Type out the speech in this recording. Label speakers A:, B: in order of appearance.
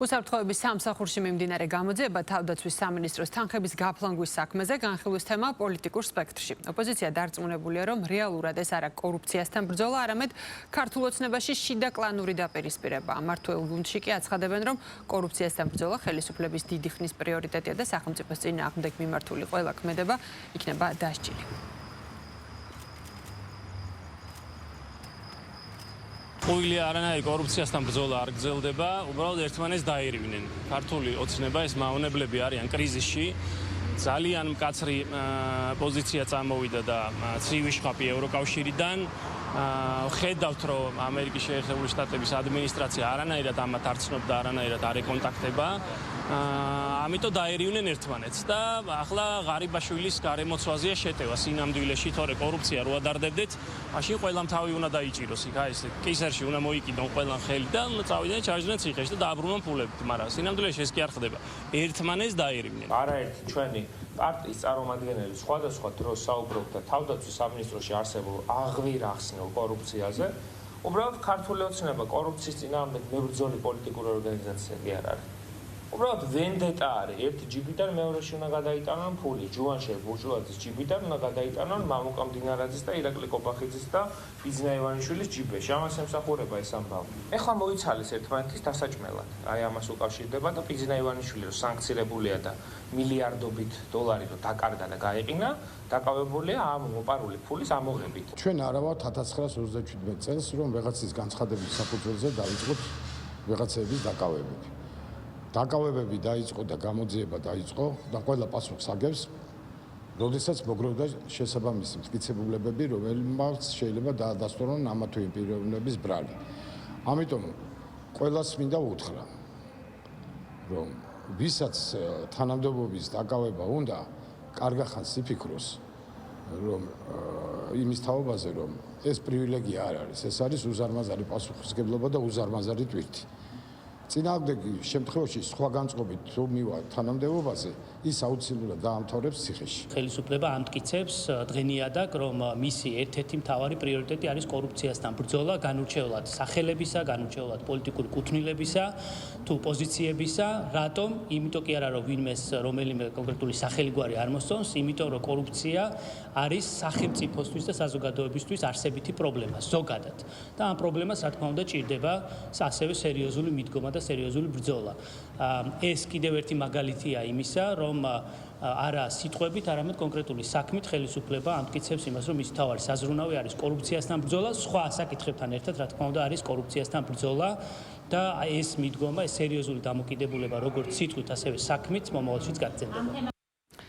A: უსაფრთხოების სამსახურში მიმდინარე გამოძიება თავდაცვის სამინისტროს თანხების გაფლანგვის საქმეზე განხილვის თემა პოლიტიკურ სპექტრში. ოპოზიცია დარწმუნებულია, რომ რეალურად ეს არა კორუფციასთან ბრძოლა, არამედ ქართულ ოცნებაში შიდა კლანური დაპირისპირება. მმართველ გუნდში კი აცხადებენ, რომ კორუფციასთან ბრძოლა ხელისუფლების დიდი ხნის პრიორიტეტია და სახელმწიფოს წინააღმდეგ მიმართული ყველა ქმედება იქნება დასჯილი.
B: Ყოველი არანაირი კორუფციასთან ბრძოლა არ გრძელდება, უბრალოდ ერთმანეთს დაერივნენ. ქართული ოცნება ეს მავნებლები არიან კრიზისში. ძალიან მკაცრი პოზიცია წამოვიდა და ცივი შხაპი ევროკავშირიდან. ხედავთ, რომ ამერიკის შეერთებული შტატების ადმინისტრაცია არანაირად ამათ არ ცნობდა, არანაირად არ ეკონტაქტება. ამიტომ დაერივნენ ერთმანეთს და ახლა ღარიბაშვილის გარემოცვაზეა შეტევა სინამდვილეში, თორე კორუფცია რო ადარდებდეთ, მაშინ ყველამ თავი უნდა დაიჭიროს. იქ აი ეს კისერში უნდა მოიკიდონ ყველამ ხელი და წავიდნენ ჩაჯდნენ ციხეში და დააბრუნონ ფულებით, მაგრამ სინამდვილეში ეს კი არ ხდება. ერთმანეთს დაერივნენ.
C: არაერთი ჩვენი პარტიის წარმომადგენელი სხვადასხვა დროს საუბრობდა თავდაცვის სამინისტროში არსებულ აღვირახსნილ კორუფციაზე. უბრალოდ ქართული ოცნება კორუფციის წინააღმდეგ მებრძოლი პოლიტიკური ორგანიზაცია კი არ არის. უბრალოდ ვენდეტა არის. ერთი ჯიბიდან მეორეში უნდა გადაიტანონ ფული. ჯუანშე ბურჟუაზის ჯიბიდან უნდა გადაიტანონ მამუკა მდინარაძის და ირაკლი კობახიძის და ბიძინა ივანიშვილის ჯიბეში. ამას ემსახურება ეს ამბავი. ეხლა მოიცალეს ერთმანეთის დასაჭმელად. აი ამას უკავშირდება და ბიძინა ივანიშვილი რო სანქცირებულია და მილიარდობით დოლარი რო დაკარგა და გაეყინა, დაკავებულია ამ მოპარული ფულის ამოღებით.
D: ჩვენ არა ვართ 1927 წელს, რომ ვიღაცის განცხადების საფუძველზე დავიწყოთ ვიღაცების დაკავებები. დაკავებები დაიწყო და გამოძიება დაიწყო და ყველა პასუხს აგებს, როდესაც მოგროვდა შესაბამისი მტკიცებულებები, რომელმაც შეიძლება დაადასტურონ ამა თუ იმ პიროვნების ბრალი. ამიტომ ყველას მინდა უთხრა, რომ ვისაც თანამდებობის დაკავება უნდა, კარგახანს იფიქროს, რომ იმის თაობაზე, რომ ეს პრივილეგია არ არის, ეს არის უზარმაზარი პასუხისმგებლობა და უზარმაზარი ტვირთი. წინააღმდეგ შემთხვევაში სხვა განწყობით თუ მივა თანამდებობაზე, ის აუცილებლად დაამთავრებს ციხეში.
E: ხელისუფლება ამტკიცებს დღენიადაკ, რომ მისი ერთ-ერთი მთავარი პრიორიტეტი არის კორუფციასთან ბრძოლა, განურჩევლად სახელებისა, განურჩევლად პოლიტიკური კუთვნილებისა თუ პოზიციებისა. რატომ? იმიტომ კი არა, რომ ვინმეს რომელიმე კონკრეტული სახელგვარი არ მოსწონს, იმიტომ რომ კორუფცია არის სახელმწიფოსთვის და საზოგადოებისთვის არსებითი პრობლემა ზოგადად. და ამ პრობლემას რა თქმა უნდა ჭირდება ასევე სერიოზული მიდგომა და სერიოზული ბრძოლა. ეს კიდევ ერთი მაგალითია იმისა, რომ არა სიტყვებით, არამედ კონკრეტული საქმით ხელისუფლება ამტკიცებს იმას, რომ მისი თავარი საზრუნავი არის კორუფციასთან ბრძოლა, სხვა საკითხებთან ერთად, რა თქმა უნდა, არის კორუფციასთან ბრძოლა და ეს მიდგომა, ეს სერიოზული დამოკიდებულება როგორც სიტყვით, ასევე საქმით მომავალშიც გაგრძელდება.